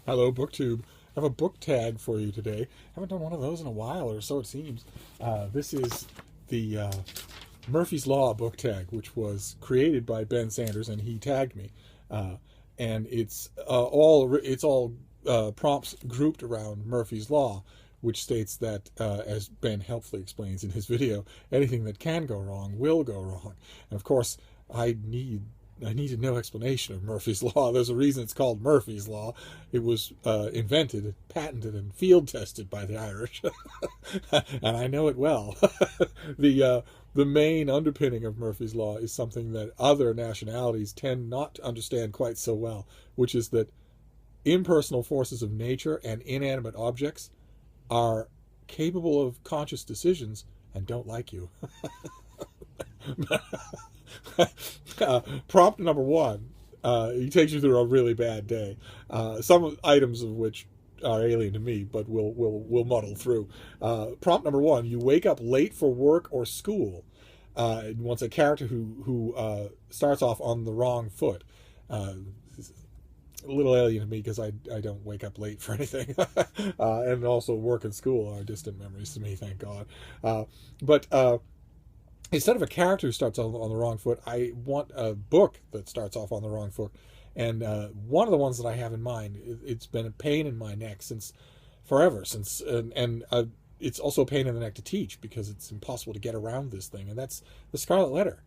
Hello, BookTube. I have a book tag for you today. Haven't done one of those in a while, or so it seems. This is the Murphy's Law book tag, which was created by Ben Sanders, and he tagged me. And it's all prompts grouped around Murphy's Law, which states that, as Ben helpfully explains in his video, anything that can go wrong will go wrong. And of course, I needed no explanation of Murphy's Law. There's a reason it's called Murphy's Law. It was invented, patented, and field tested by the Irish, and I know it well. The main underpinning of Murphy's Law is something that other nationalities tend not to understand quite so well, which is that impersonal forces of nature and inanimate objects are capable of conscious decisions and don't like you. Prompt number one. He takes you through a really bad day. Some items of which are alien to me, but we'll muddle through. Prompt number one: you wake up late for work or school. It wants a character who starts off on the wrong foot. A little alien to me because I don't wake up late for anything, and also work and school are distant memories to me, thank God. But instead of a character who starts on the wrong foot, I want a book that starts off on the wrong foot. And one of the ones that I have in mind, it's been a pain in my neck since forever. And it's also a pain in the neck to teach because it's impossible to get around this thing. And that's The Scarlet Letter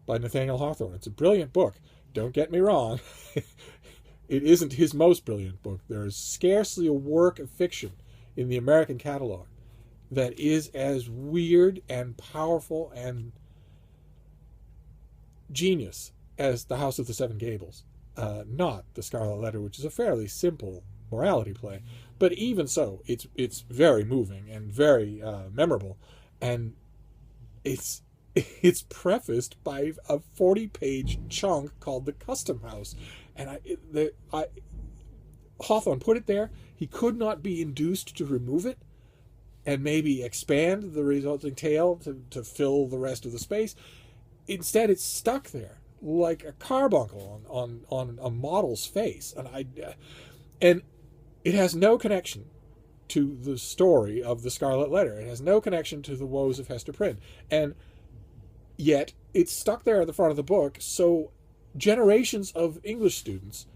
by Nathaniel Hawthorne. It's a brilliant book. Don't get me wrong. It isn't his most brilliant book. There is scarcely a work of fiction in the American catalog that is as weird and powerful and genius as The House of the Seven Gables. Not The Scarlet Letter, which is a fairly simple morality play, but even so, it's very moving and very memorable, and it's prefaced by a 40-page chunk called The Custom House, and Hawthorne put it there. He could not be induced to remove it and maybe expand the resulting tale to fill the rest of the space. Instead, it's stuck there like a carbuncle on a model's face, and it has no connection to the story of The Scarlet Letter. It has no connection to the woes of Hester Prynne, and yet it's stuck there at the front of the book. So generations of English students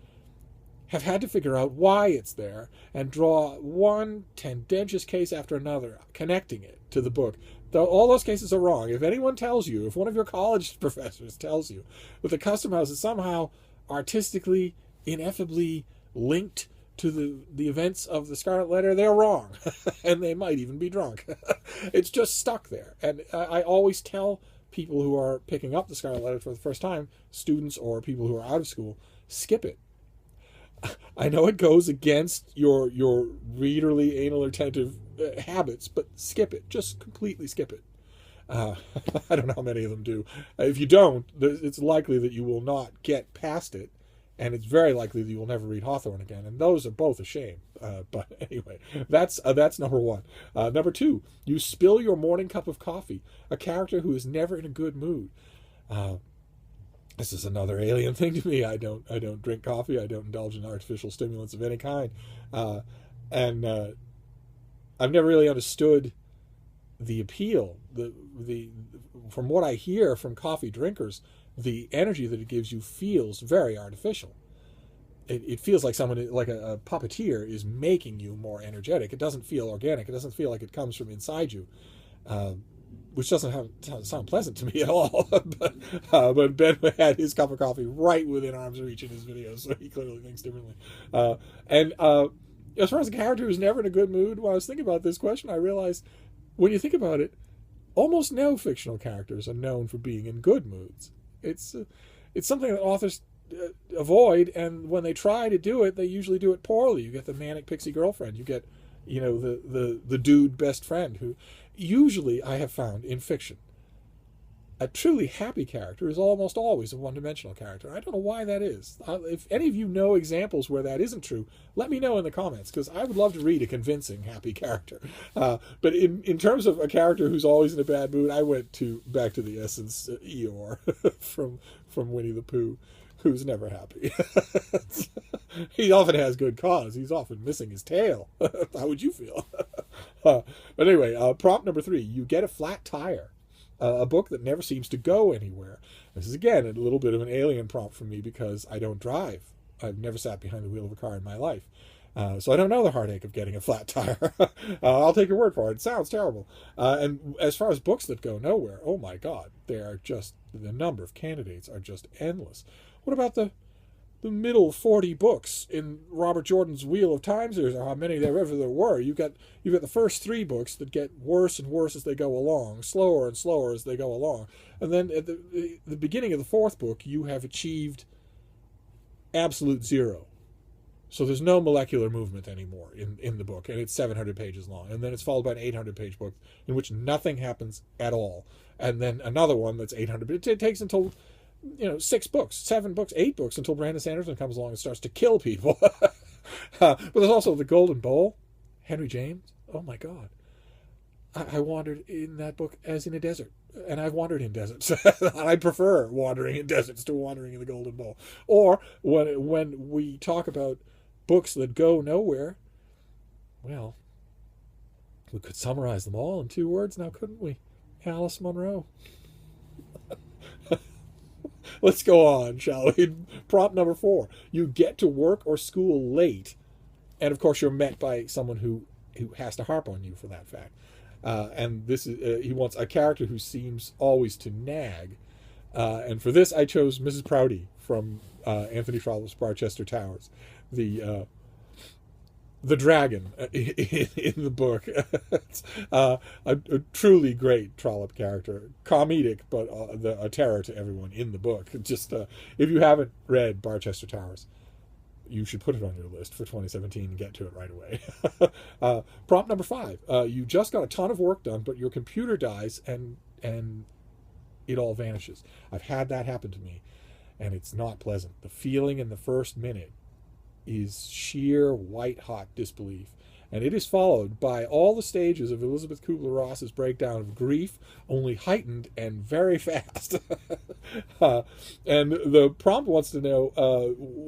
have had to figure out why it's there and draw one tendentious case after another, connecting it to the book. Though all those cases are wrong. If anyone tells you, if one of your college professors tells you that the Custom House is somehow artistically, ineffably linked to the events of The Scarlet Letter, they're wrong. And they might even be drunk. It's just stuck there. And I always tell people who are picking up The Scarlet Letter for the first time, students or people who are out of school, skip it. I know it goes against your readerly, anal, retentive habits, but skip it. Just completely skip it. I don't know how many of them do. If you don't, it's likely that you will not get past it, and it's very likely that you will never read Hawthorne again, and those are both a shame. But anyway, that's number one. Number two, you spill your morning cup of coffee. A character who is never in a good mood. This is another alien thing to me. I don't drink coffee. I don't indulge in artificial stimulants of any kind, and I've never really understood the appeal. The from what I hear from coffee drinkers, the energy that it gives you feels very artificial. It feels like someone, like a puppeteer, is making you more energetic. It doesn't feel organic. It doesn't feel like it comes from inside you. Which doesn't sound pleasant to me at all. But Ben had his cup of coffee right within arm's reach in his videos, so he clearly thinks differently. And as far as a character who's never in a good mood, when I was thinking about this question, I realized when you think about it, almost no fictional characters are known for being in good moods. It's something that authors avoid, and when they try to do it, they usually do it poorly. You get the manic pixie girlfriend. You get the dude best friend who usually, I have found in fiction, a truly happy character is almost always a one-dimensional character. I don't know why that is. If any of you know examples where that isn't true, let me know in the comments, because I would love to read a convincing happy character. But in terms of a character who's always in a bad mood, I went back to the essence Eeyore from Winnie the Pooh. who's never happy. He often has good cause. He's often missing his tail. How would you feel? But anyway, prompt number 3, you get a flat tire. A book that never seems to go anywhere. This is, again, a little bit of an alien prompt for me because I don't drive. I've never sat behind the wheel of a car in my life. So I don't know the heartache of getting a flat tire. I'll take your word for it. It sounds terrible. And as far as books that go nowhere, oh my God, the number of candidates are just endless. What about the middle 40 books in Robert Jordan's Wheel of Time series, or how many there were? You've got the first 3 books that get worse and worse as they go along, slower and slower as they go along. And then at the beginning of the 4th book, you have achieved absolute zero. So there's no molecular movement anymore in the book, and it's 700 pages long. And then it's followed by an 800-page book in which nothing happens at all. And then another one that's 800. But it takes until 6 books, 7 books, 8 books until Brandon Sanderson comes along and starts to kill people. But there's also The Golden Bowl, Henry James. Oh my God. I wandered in that book as in a desert. And I've wandered in deserts. I prefer wandering in deserts to wandering in The Golden Bowl. Or when we talk about books that go nowhere, well, we could summarize them all in 2 words now, couldn't we? Alice Munro. Let's go on, shall we? Prompt number 4. You get to work or school late. And, of course, you're met by someone who has to harp on you for that fact. And this is he wants a character who seems always to nag. And for this, I chose Mrs. Prouty from Anthony Trollope's Barchester Towers. The dragon in the book. It's a truly great Trollope character. Comedic, but a terror to everyone in the book. Just if you haven't read Barchester Towers, you should put it on your list for 2017 and get to it right away. Prompt number 5. You just got a ton of work done, but your computer dies and it all vanishes. I've had that happen to me, and it's not pleasant. The feeling in the first minute is sheer white-hot disbelief. And it is followed by all the stages of Elizabeth Kubler-Ross's breakdown of grief, only heightened and very fast. And the prompt wants to know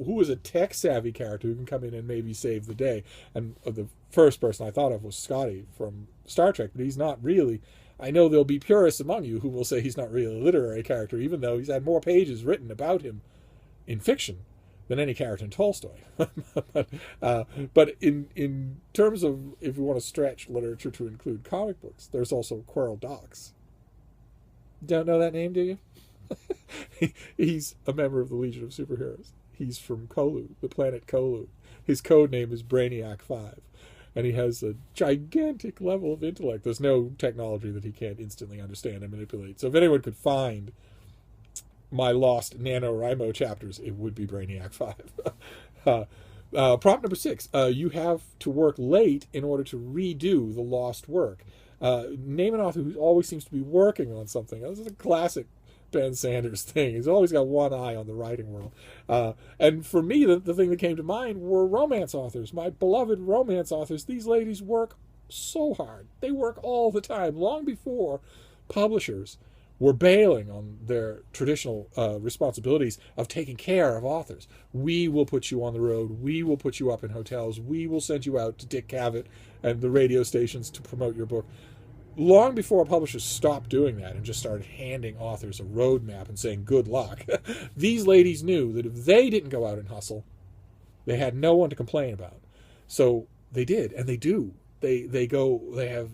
who is a tech-savvy character who can come in and maybe save the day. And the first person I thought of was Scotty from Star Trek, but he's not really. I know there'll be purists among you who will say he's not really a literary character, even though he's had more pages written about him in fiction than any character in Tolstoy. But in terms of, if you want to stretch literature to include comic books, there's also Quirrell Dox. Don't know that name, do you? He's a member of the Legion of Superheroes. He's from Kolu, the planet Kolu. His code name is Brainiac 5. And he has a gigantic level of intellect. There's no technology that he can't instantly understand and manipulate. So if anyone could find my lost NaNoWriMo chapters, it would be Brainiac 5. Prompt number 6. You have to work late in order to redo the lost work. Name an author who always seems to be working on something. This is a classic Ben Sanders thing. He's always got one eye on the writing world. And for me, the thing that came to mind were romance authors. My beloved romance authors. These ladies work so hard. They work all the time, long before publishers were bailing on their traditional responsibilities of taking care of authors. We will put you on the road. We will put you up in hotels. We will send you out to Dick Cavett and the radio stations to promote your book. Long before publishers stopped doing that and just started handing authors a roadmap and saying good luck, these ladies knew that if they didn't go out and hustle, they had no one to complain about. So they did, and they do. They have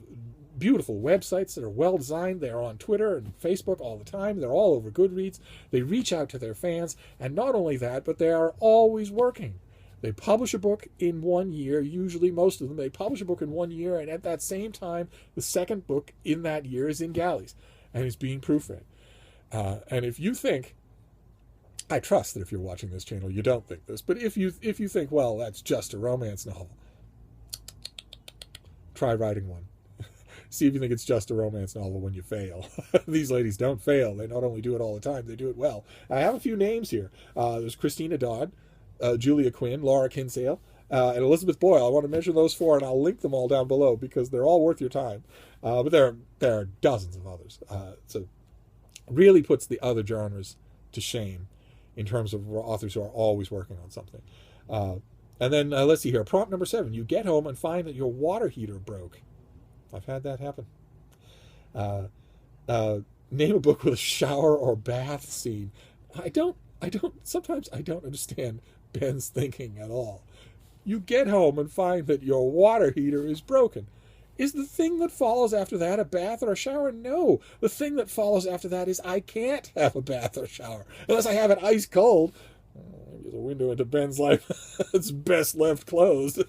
beautiful websites that are well designed. They're on Twitter and Facebook all the time. They're all over Goodreads. They reach out to their fans, and not only that, but they are always working. They publish a book in 1 year, usually most of them. They publish a book in 1 year, and at that same time, the second book in that year is in galleys and is being proofread. And if you think, I trust that if you're watching this channel, you don't think this, but if you think, well, that's just a romance novel, try writing one. See if you think it's just a romance novel when you fail. These ladies don't fail. They not only do it all the time, they do it well. I have a few names here. There's Christina Dodd, Julia Quinn, Laura Kinsale, and Elizabeth Boyle. I want to mention those 4, and I'll link them all down below because they're all worth your time. But there are dozens of others. So really puts the other genres to shame in terms of authors who are always working on something. And then let's see here. Prompt number 7. You get home and find that your water heater broke. I've had that happen. Name a book with a shower or bath scene. Sometimes I don't understand Ben's thinking at all. You get home and find that your water heater is broken. Is the thing that follows after that a bath or a shower? No. The thing that follows after that is I can't have a bath or shower unless I have it ice cold. There's a window into Ben's life. It's best left closed.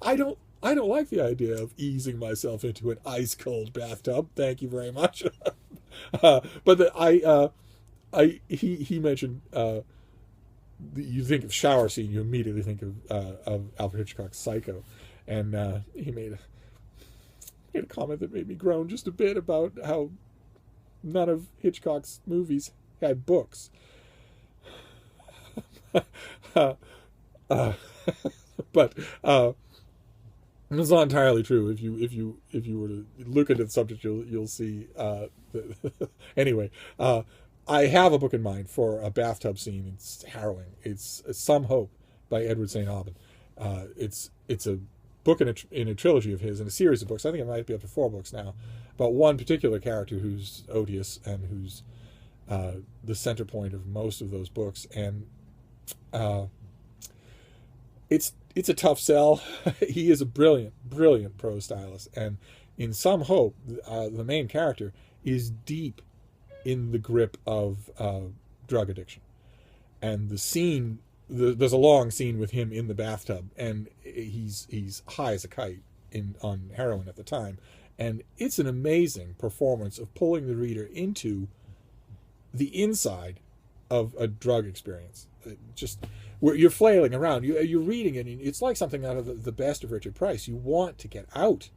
I don't like the idea of easing myself into an ice cold bathtub. Thank you very much. But he mentioned you think of shower scene, you immediately think of Alfred Hitchcock's Psycho, and he made a comment that made me groan just a bit about how none of Hitchcock's movies had books. But it's not entirely true. If you were to look into the subject, you'll see. Anyway, I have a book in mind for a bathtub scene. It's harrowing. It's Some Hope by Edward St. Aubyn. It's a book in a trilogy of his, in a series of books. I think it might be up to 4 books now, about one particular character who's odious and who's the center point of most of those books. And it's a tough sell. He is a brilliant prose stylist, and in Some Hope, the main character is deep in the grip of drug addiction, and the scene. There's a long scene with him in the bathtub, and he's high as a kite on heroin at the time, and it's an amazing performance of pulling the reader into the inside of a drug experience. Just where you're flailing around, you're reading it, and it's like something out of the best of Richard Price. You want to get out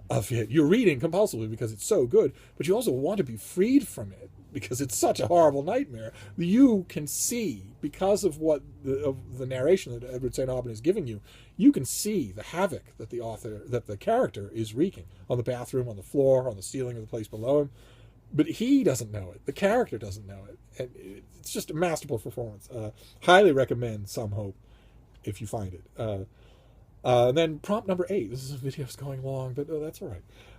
of it. You're reading compulsively because it's so good, but you also want to be freed from it because it's such a horrible nightmare. You can see, because of the narration that Edward St. Aubyn is giving you, you can see the havoc that the character is wreaking on the bathroom, on the floor, on the ceiling of the place below him. But he doesn't know it. The character doesn't know it. And it's just a masterful performance. Highly recommend Some Hope if you find it. And then prompt number 8. This video's going long, but that's all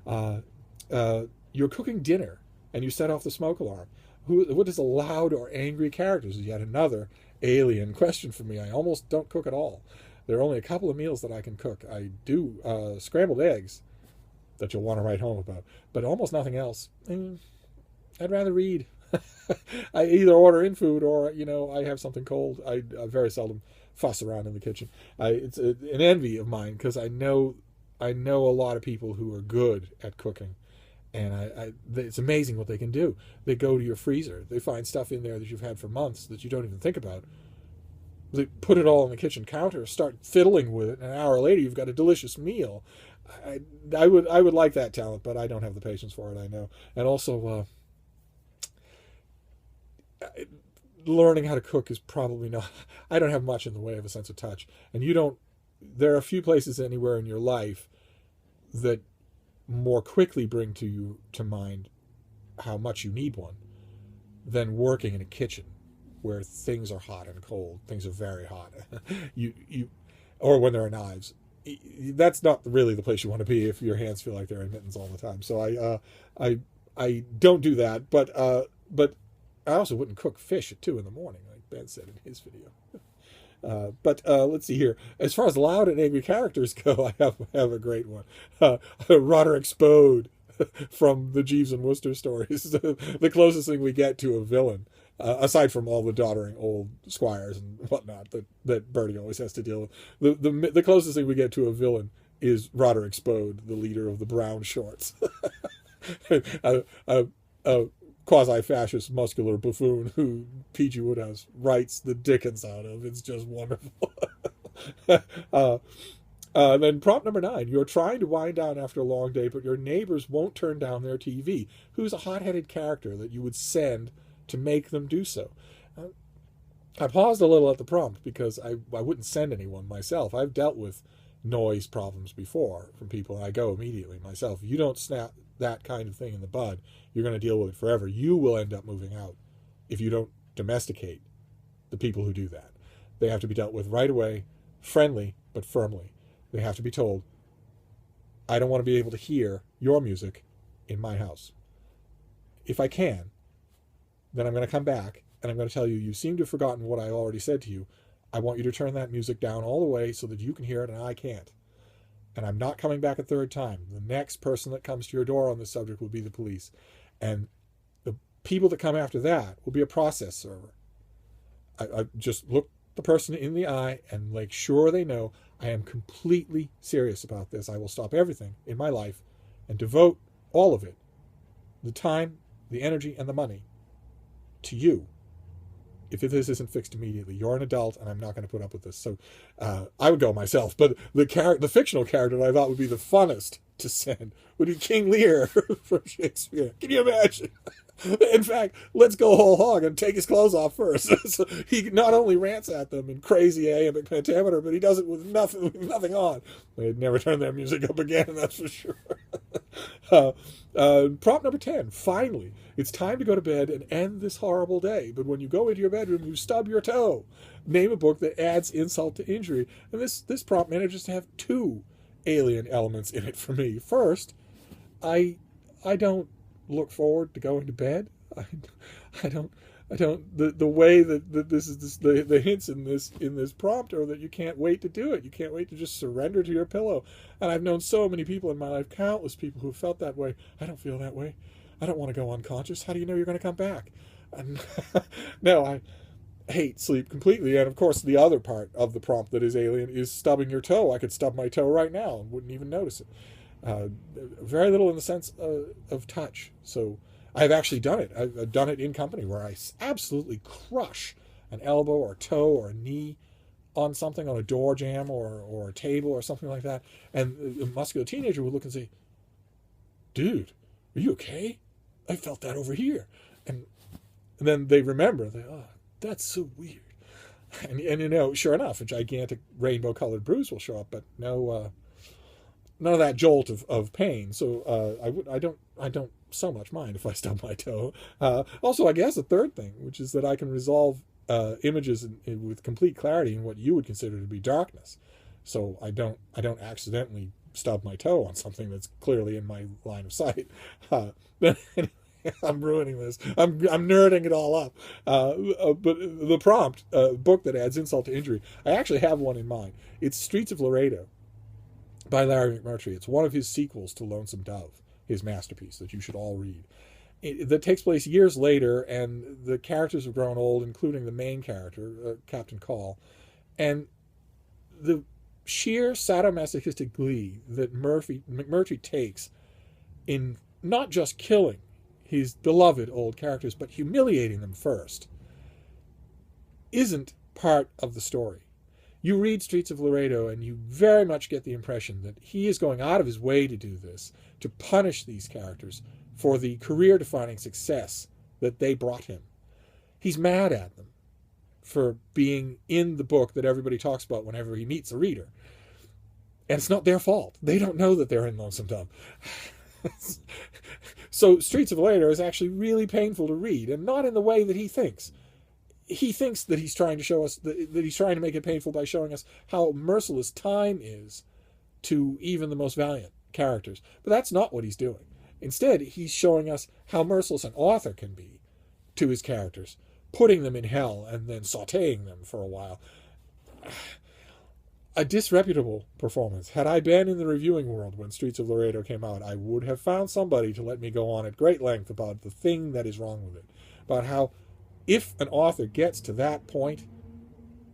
right. You're cooking dinner, and you set off the smoke alarm. What is a loud or angry character? This is yet another alien question for me. I almost don't cook at all. There are only a couple of meals that I can cook. I do scrambled eggs that you'll want to write home about, but almost nothing else. I'd rather read. I either order in food or, I have something cold. I very seldom fuss around in the kitchen. It's an envy of mine because I know a lot of people who are good at cooking, and it's amazing what they can do. They go to your freezer. They find stuff in there that you've had for months that you don't even think about. They put it all on the kitchen counter, start fiddling with it, and an hour later you've got a delicious meal. I would like that talent, but I don't have the patience for it, I know. And also, learning how to cook is probably not. I don't have much in the way of a sense of touch, and there are a few places anywhere in your life that more quickly bring to mind how much you need one than working in a kitchen where things are hot and cold. Things are very hot. Or when there are knives. That's not really the place you want to be if your hands feel like they're in mittens all the time. So I don't do that, but I also wouldn't cook fish at 2 a.m, like Ben said in his video. But let's see here. As far as loud and angry characters go, I have a great one. Roderick Spode from the Jeeves and Wooster stories. The closest thing we get to a villain, aside from all the doddering old squires and whatnot that Bertie always has to deal with. The closest thing we get to a villain is Roderick Spode, the leader of the Brown Shorts. A quasi-fascist muscular buffoon who P.G. Wodehouse writes the dickens out of. It's just wonderful. Then prompt number 9. You're trying to wind down after a long day, but your neighbors won't turn down their TV. Who's a hot-headed character that you would send to make them do so? I paused a little at the prompt because I wouldn't send anyone myself. I've dealt with noise problems before from people, and I go immediately myself. If you don't snap that kind of thing in the bud, you're going to deal with it forever. You will end up moving out if you don't domesticate the people who do that. They have to be dealt with right away, friendly but firmly. They have to be told, I don't want to be able to hear your music in my house. If I can, then I'm going to come back and I'm going to tell you, you seem to have forgotten what I already said to you. I want you to turn that music down all the way so that you can hear it and I can't. And I'm not coming back a third time. The next person that comes to your door on this subject will be the police. And the people that come after that will be a process server. I just look the person in the eye and make sure they know I am completely serious about this. I will stop everything in my life and devote all of it, the time, the energy, and the money, to you. If this isn't fixed immediately, you're an adult, and I'm not going to put up with this. So I would go myself. But the fictional character that I thought would be the funnest to send would be King Lear from Shakespeare. Can you imagine? In fact, let's go whole hog and take his clothes off first. So he not only rants at them in crazy iambic pentameter, but he does it with nothing on. They'd never turn their music up again, that's for sure. Prompt number 10. Finally, it's time to go to bed and end this horrible day. But when you go into your bedroom, you stub your toe. Name a book that adds insult to injury. And this prompt manages to have 2 alien elements in it for me. First, I don't look forward to going to bed. I don't. The way that this is the hints in this prompt are that you can't wait to do it. You can't wait to just surrender to your pillow. And I've known so many people in my life, countless people who have felt that way. I don't feel that way. I don't want to go unconscious. How do you know you're going to come back? And no, I hate sleep completely. And of course, the other part of the prompt that is alien is stubbing your toe. I could stub my toe right now and wouldn't even notice it. Very little in the sense of touch. So I've actually done it. I've done it in company where I absolutely crush an elbow or a toe or a knee on something, on a door jamb or a table or something like that. And a muscular teenager would look and say, dude, are you okay? I felt that over here. And then they remember, that's so weird. And you know, sure enough, a gigantic rainbow-colored bruise will show up, but no, none of that jolt of pain. So I don't so much mind if I stub my toe. Also, I guess a third thing, which is that I can resolve images with complete clarity in what you would consider to be darkness. So I don't accidentally stub my toe on something that's clearly in my line of sight. I'm ruining this. I'm nerding it all up. But the prompt, book that adds insult to injury, I actually have one in mind. It's Streets of Laredo by Larry McMurtry. It's one of his sequels to Lonesome Dove, his masterpiece that you should all read. That takes place years later, and the characters have grown old, including the main character, Captain Call. And the sheer sadomasochistic glee that McMurtry takes in not just killing his beloved old characters, but humiliating them first, isn't part of the story. You read Streets of Laredo and you very much get the impression that he is going out of his way to do this, to punish these characters for the career-defining success that they brought him. He's mad at them for being in the book that everybody talks about whenever he meets a reader. And it's not their fault. They don't know that they're in Lonesome Dove. So Streets of Laredo is actually really painful to read, and not in the way that he thinks. He thinks that he's trying to show us, that he's trying to make it painful by showing us how merciless time is to even the most valiant characters. But that's not what he's doing. Instead, he's showing us how merciless an author can be to his characters, putting them in hell and then sautéing them for a while. A disreputable performance. Had I been in the reviewing world when Streets of Laredo came out, I would have found somebody to let me go on at great length about the thing that is wrong with it. About how, if an author gets to that point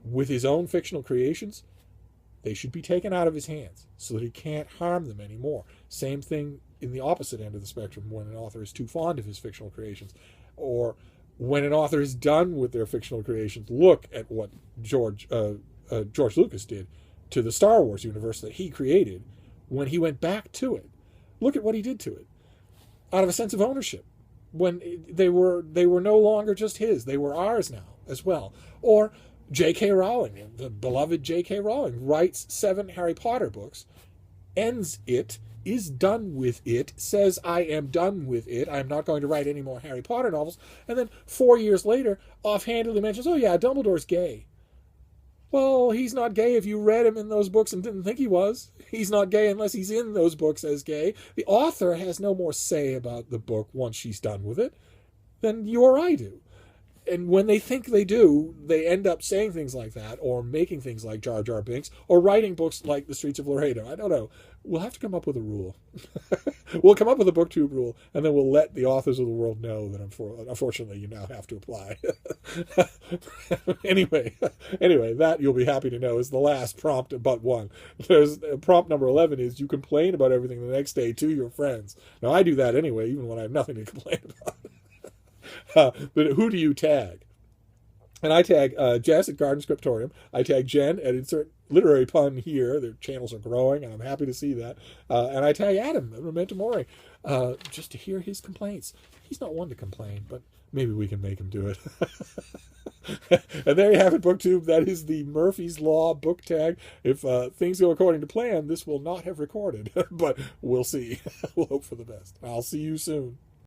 with his own fictional creations, they should be taken out of his hands so that he can't harm them anymore. Same thing in the opposite end of the spectrum when an author is too fond of his fictional creations. Or when an author is done with their fictional creations, look at what George Lucas did to the Star Wars universe that he created when he went back to it. Look at what he did to it. Out of a sense of ownership. When they were no longer just his. They were ours now as well. Or J.K. Rowling, the beloved J.K. Rowling, writes 7 Harry Potter books, ends it is done with it, says, I am done with it, I'm not going to write any more Harry Potter novels, and then 4 years later, offhandedly mentions, oh yeah, Dumbledore's gay. Well, he's not gay if you read him in those books and didn't think he was. He's not gay unless he's in those books as gay. The author has no more say about the book once she's done with it than you or I do. And when they think they do, they end up saying things like that, or making things like Jar Jar Binks, or writing books like The Streets of Laredo. I don't know. We'll have to come up with a rule. We'll come up with a booktube rule, and then we'll let the authors of the world know that unfortunately you now have to apply. anyway, that you'll be happy to know is the last prompt but one. There's prompt number 11 is you complain about everything the next day to your friends. Now I do that anyway, even when I have nothing to complain about. But who do you tag? And I tag Jess at Garden Scriptorium. I tag Jen at Insert Literary Pun here. Their channels are growing, and I'm happy to see that. And I tag Adam at Memento Mori just to hear his complaints. He's not one to complain, but maybe we can make him do it. And there you have it, BookTube. That is the Murphy's Law book tag. If things go according to plan, this will not have recorded, but we'll see. We'll hope for the best. I'll see you soon.